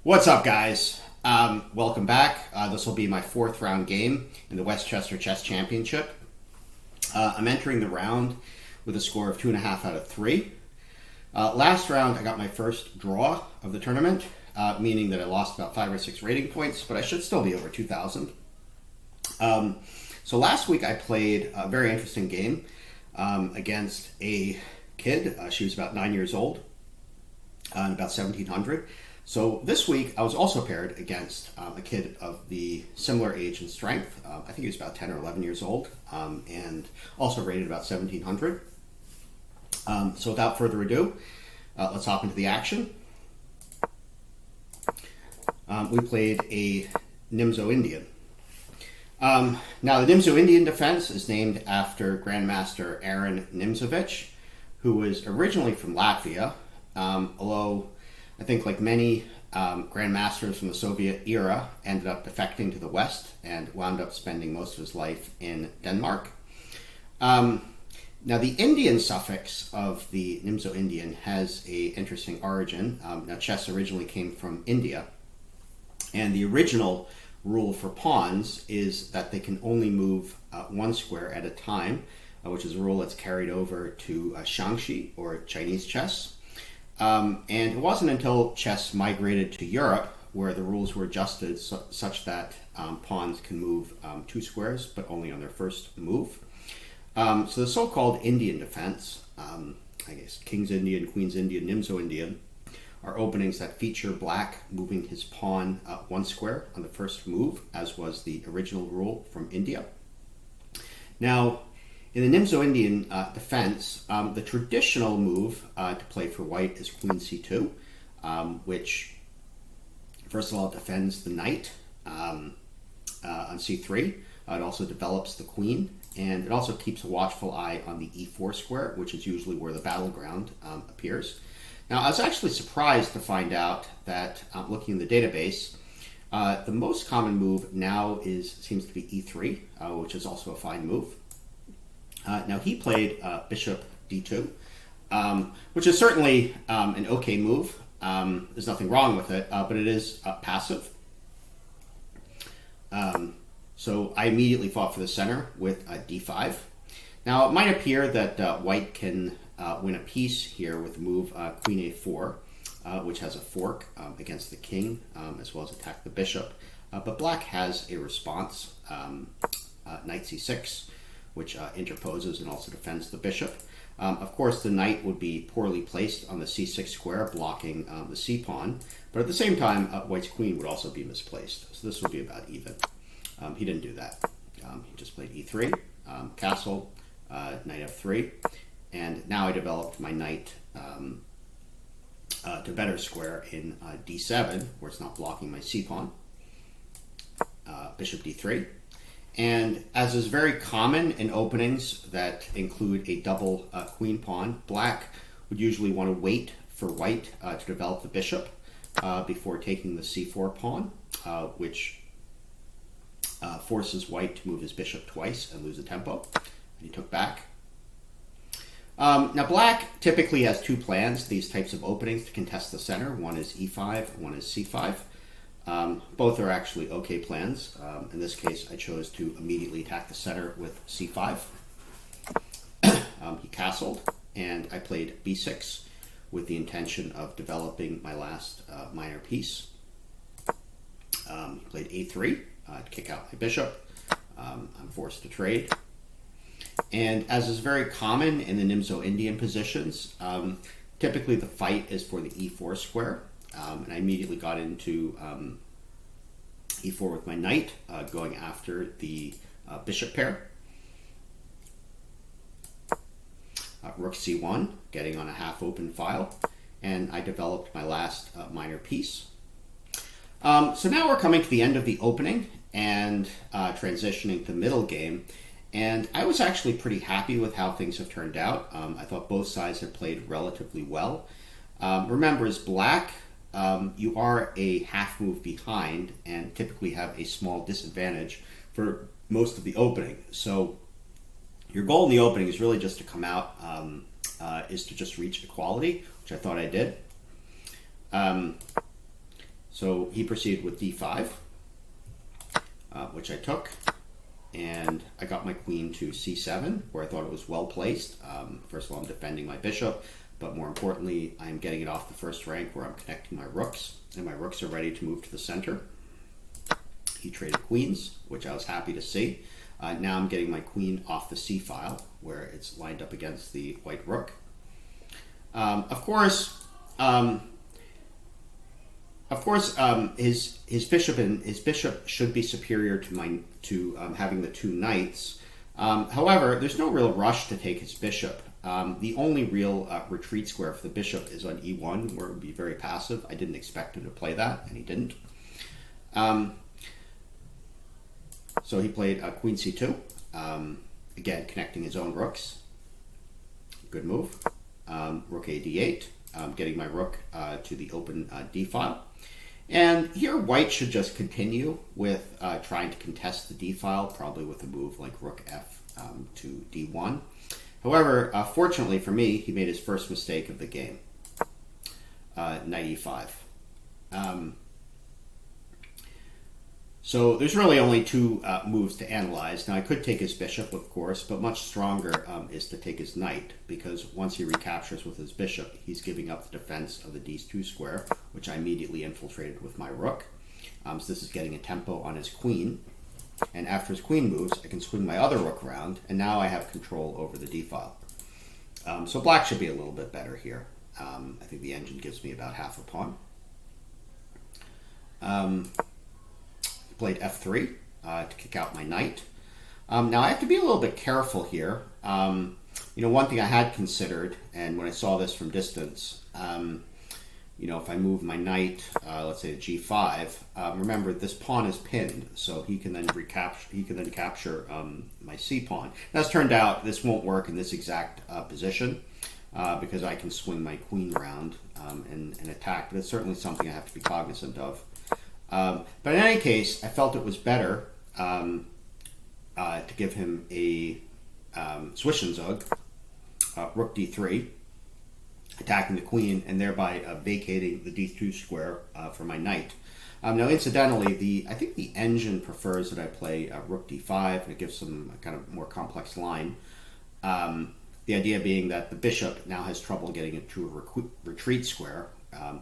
What's up, guys? Welcome back. This will be my fourth round game in the Westchester Chess Championship. I'm entering the round with a score of 2.5 out of 3. Last round, I got my first draw of the tournament, meaning that I lost about 5 or 6 rating points, but I should still be over 2,000. So last week, I played a very interesting game against a kid. She was about 9 years old and about 1,700. So this week, I was also paired against a kid of the similar age and strength. I think he was about 10 or 11 years old, and also rated about 1,700. So without further ado, let's hop into the action. We played a Nimzo Indian. Now, the Nimzo Indian defense is named after Grandmaster Aaron Nimzovich, who was originally from Latvia, although I think, like many grandmasters from the Soviet era, ended up defecting to the West and wound up spending most of his life in Denmark. Now, the Indian suffix of the Nimzo Indian has an interesting origin. Now, chess originally came from India, and the original rule for pawns is that they can only move one square at a time, which is a rule that's carried over to Shangxi, or Chinese chess. And it wasn't until chess migrated to Europe where the rules were adjusted such that pawns can move 2 squares, but only on their first move. So the so-called Indian defense, I guess King's Indian, Queen's Indian, Nimzo Indian, are openings that feature black moving his pawn 1 square on the first move, as was the original rule from India. Now, in the Nimzo Indian defense, the traditional move to play for white is Queen c2, which, first of all, defends the knight on c3. It also develops the queen, and it also keeps a watchful eye on the e4 square, which is usually where the battleground appears. Now, I was actually surprised to find out that, looking in the database, the most common move now seems to be e3, which is also a fine move. Now, he played bishop d2, which is certainly an okay move. There's nothing wrong with it, but it is passive. So I immediately fought for the center with d5. Now, it might appear that white can win a piece here with the move queen a4, which has a fork against the king, as well as attack the bishop. But black has a response, knight c6, which interposes and also defends the bishop. Of course, the knight would be poorly placed on the c6 square, blocking the c-pawn, but at the same time, white's queen would also be misplaced, so this would be about even. He didn't do that. He just played e3, castle, knight f3, and now I developed my knight to better square in d7, where it's not blocking my c-pawn, bishop d3. And as is very common in openings that include a double queen pawn, black would usually want to wait for white to develop the bishop before taking the c4 pawn, which forces white to move his bishop twice and lose a tempo. And he took back. Now, black typically has 2 plans, these types of openings, to contest the center. One is e5, one is c5. Both are actually okay plans. In this case, I chose to immediately attack the center with c5. He castled, and I played b6 with the intention of developing my last minor piece. He played a3 to kick out my bishop. I'm forced to trade. And as is very common in the Nimzo Indian positions, typically the fight is for the e4 square. And I immediately got into e4 with my knight, going after the bishop pair. Rook c1, getting on a half-open file, and I developed my last minor piece. So now we're coming to the end of the opening and transitioning to the middle game. And I was actually pretty happy with how things have turned out. I thought both sides have played relatively well. Remember, as black, you are a half move behind and typically have a small disadvantage for most of the opening. So your goal in the opening is really just to come out, is to just reach equality, which I thought I did. So he proceeded with d5, which I took, and I got my queen to c7, where I thought it was well placed. First of all, I'm defending my bishop, but more importantly, I'm getting it off the first rank where I'm connecting my rooks, and my rooks are ready to move to the center. He traded queens, which I was happy to see. Now I'm getting my queen off the c file, where it's lined up against the white rook. Of course, his bishop should be superior to having the two knights. However, there's no real rush to take his bishop. The only real retreat square for the bishop is on e1, where it would be very passive. I didn't expect him to play that, and he didn't. So he played queen c2, again connecting his own rooks. Good move. Rook a d8, getting my rook to the open d file. And here white should just continue with trying to contest the d file, probably with a move like rook f to d1. However, fortunately for me, he made his first mistake of the game. Knight e5. So there's really only two moves to analyze. Now I could take his bishop, of course, but much stronger is to take his knight, because once he recaptures with his bishop, he's giving up the defense of the d2 square, which I immediately infiltrated with my rook. So this is getting a tempo on his queen. And after his queen moves, I can swing my other rook around, and now I have control over the d file. So black should be a little bit better here. I think the engine gives me about half a pawn. Played f3 to kick out my knight. Now I have to be a little bit careful here. One thing I had considered, and when I saw this from distance, if I move my knight, let's say to g5, remember this pawn is pinned, so he can then recapture. He can then capture my c pawn. Now, as turned out, this won't work in this exact position because I can swing my queen around and attack. But it's certainly something I have to be cognizant of. But in any case, I felt it was better to give him a Zwischenzug, rook d3, attacking the queen, and thereby vacating the d2 square for my knight. Now, incidentally, I think the engine prefers that I play rook d5, and it gives some kind of more complex line. The idea being that the bishop now has trouble getting into a retreat square,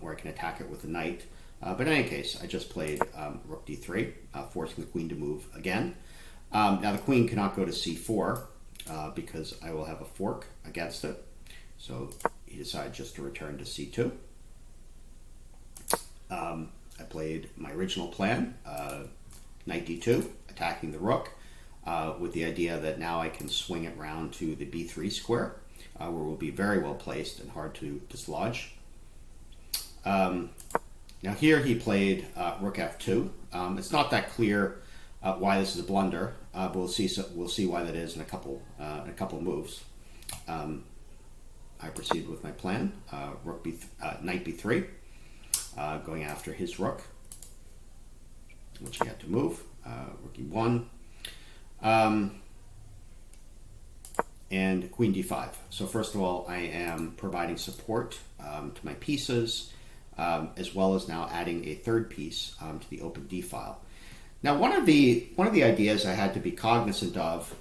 where I can attack it with the knight. But in any case, I just played rook d3, forcing the queen to move again. Now the queen cannot go to c4 because I will have a fork against it. So he decided just to return to c2. I played my original plan, knight d2, attacking the rook, with the idea that now I can swing it round to the b3 square, where we'll be very well placed and hard to dislodge. Now here he played rook f2. It's not that clear why this is a blunder, but we'll see why that is in a couple moves. I proceeded with my plan, knight b3, going after his rook, which he had to move, rook e1, and queen d5. So first of all, I am providing support to my pieces, as well as now adding a third piece to the open d file. Now, one of the ideas I had to be cognizant of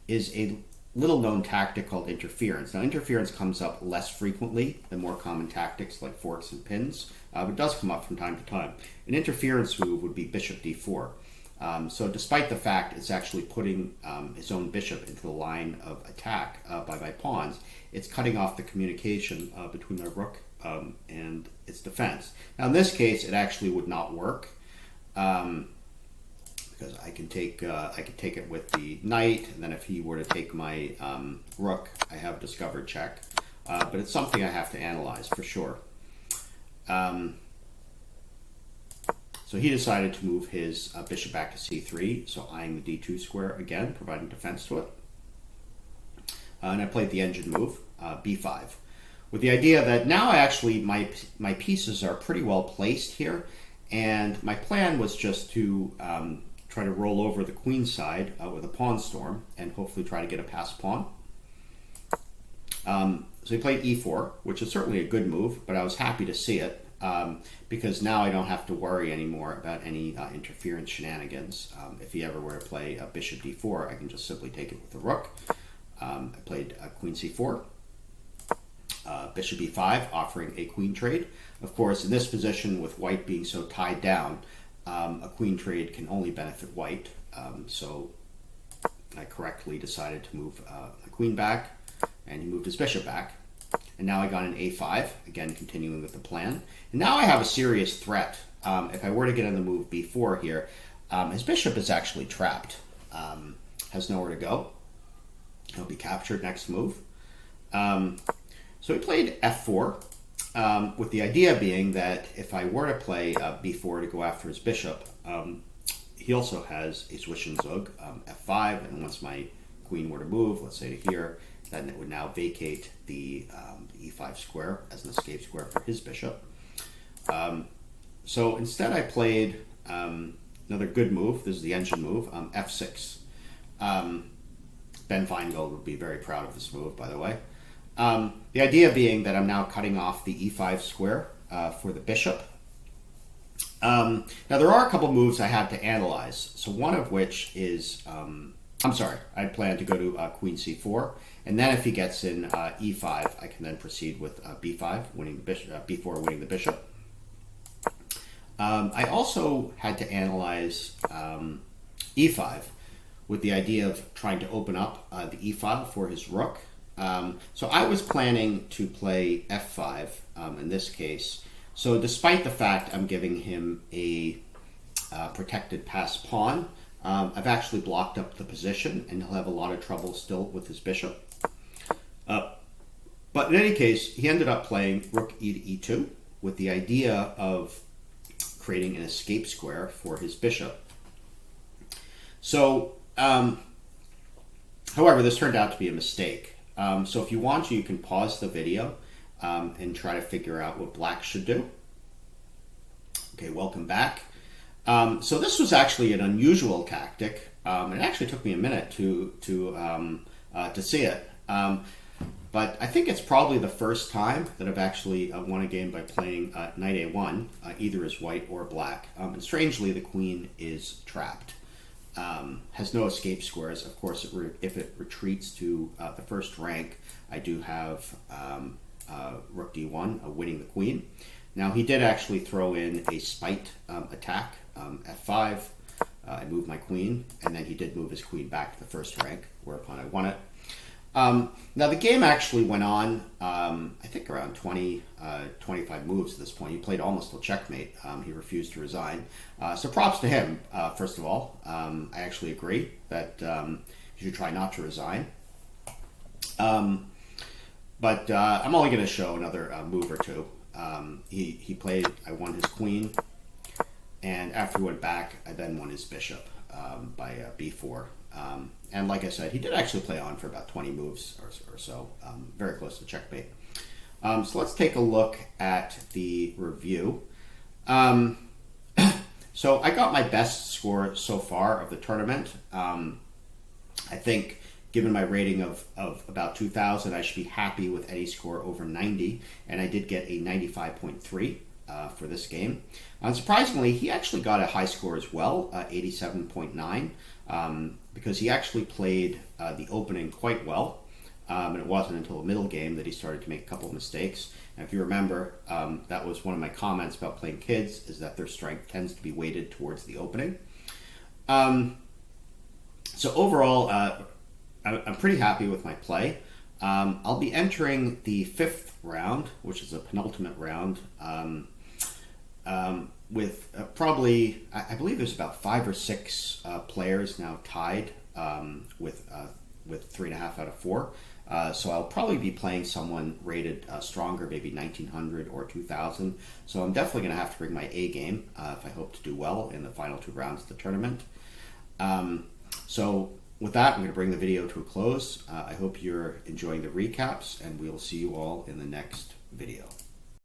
is a little known tactic called interference. Now, interference comes up less frequently than more common tactics like forks and pins, but it does come up from time to time. An interference move would be bishop d4. So despite the fact it's actually putting his own bishop into the line of attack by my pawns, it's cutting off the communication between my rook and its defense. Now in this case, it actually would not work because I can take it with the knight, and then if he were to take my rook, I have discovered check. But it's something I have to analyze for sure. So he decided to move his bishop back to c3, so eyeing the d2 square again, providing defense to it. And I played the engine move, b5, with the idea that now my pieces are pretty well placed here, and my plan was just to try to roll over the queen side with a pawn storm and hopefully try to get a passed pawn. So he played e4, which is certainly a good move, but I was happy to see it because now I don't have to worry anymore about any interference shenanigans. If he ever were to play bishop d4, I can just simply take it with the rook. I played queen c4, bishop e5, offering a queen trade. Of course, in this position, with white being so tied down, a queen trade can only benefit white. So I correctly decided to move the queen back, and he moved his bishop back. And now I got an a5, again continuing with the plan. And now I have a serious threat. If I were to get on the move b4 here, his bishop is actually trapped, has nowhere to go. He'll be captured next move. So he played f4, with the idea being that if I were to play b4 to go after his bishop, he also has a swish and zug, f5, and once my queen were to move, let's say to here, then it would now vacate the e5 square as an escape square for his bishop. So instead I played another good move. This is the engine move, f6. Ben Feingold would be very proud of this move, by the way. The idea being that I'm now cutting off the e5 square for the bishop. Now there are a couple moves I had to analyze. So one of which is, I plan to go to queen c4, and then if he gets in e5, I can then proceed with b5, winning the bishop, b4, winning the bishop. I also had to analyze e5 with the idea of trying to open up the e-file for his rook. So I was planning to play f5 in this case. So despite the fact I'm giving him a protected pass pawn, I've actually blocked up the position, and he'll have a lot of trouble still with his bishop. But in any case, he ended up playing rook e to e2 with the idea of creating an escape square for his bishop. So, however, this turned out to be a mistake. So if you want to, you can pause the video and try to figure out what black should do. Okay, welcome back. So this was actually an unusual tactic. It actually took me a minute to see it. But I think it's probably the first time that I've actually won a game by playing knight a1, either as white or black. And strangely, the queen is trapped. Has no escape squares. Of course, if it retreats to the first rank, I do have rook d1, winning the queen. Now, he did actually throw in a spite attack, f5. I moved my queen, and then he did move his queen back to the first rank, whereupon I won it. Now, the game actually went on, I think, around 25 moves at this point. He played almost till checkmate. He refused to resign. So props to him, first of all. I actually agree that you should try not to resign. But I'm only going to show another move or two. He played, I won his queen, and after he went back, I then won his bishop by b4. And like I said, he did actually play on for about 20 moves or so, very close to checkmate. So let's take a look at the review. So I got my best score so far of the tournament. I think given my rating of about 2,000, I should be happy with any score over 90, and I did get a 95.3 for this game. Surprisingly, he actually got a high score as well, 87.9, because he actually played the opening quite well, and it wasn't until the middle game that he started to make a couple of mistakes. And if you remember, that was one of my comments about playing kids, is that their strength tends to be weighted towards the opening. So overall, I'm pretty happy with my play. I'll be entering the 5th round, which is a penultimate round, with probably, I believe there's about 5 or 6 players now tied with 3.5 out of 4. So I'll probably be playing someone rated stronger, maybe 1900 or 2000. So I'm definitely going to have to bring my A game if I hope to do well in the final 2 rounds of the tournament. So with that, I'm going to bring the video to a close. I hope you're enjoying the recaps, and we'll see you all in the next video.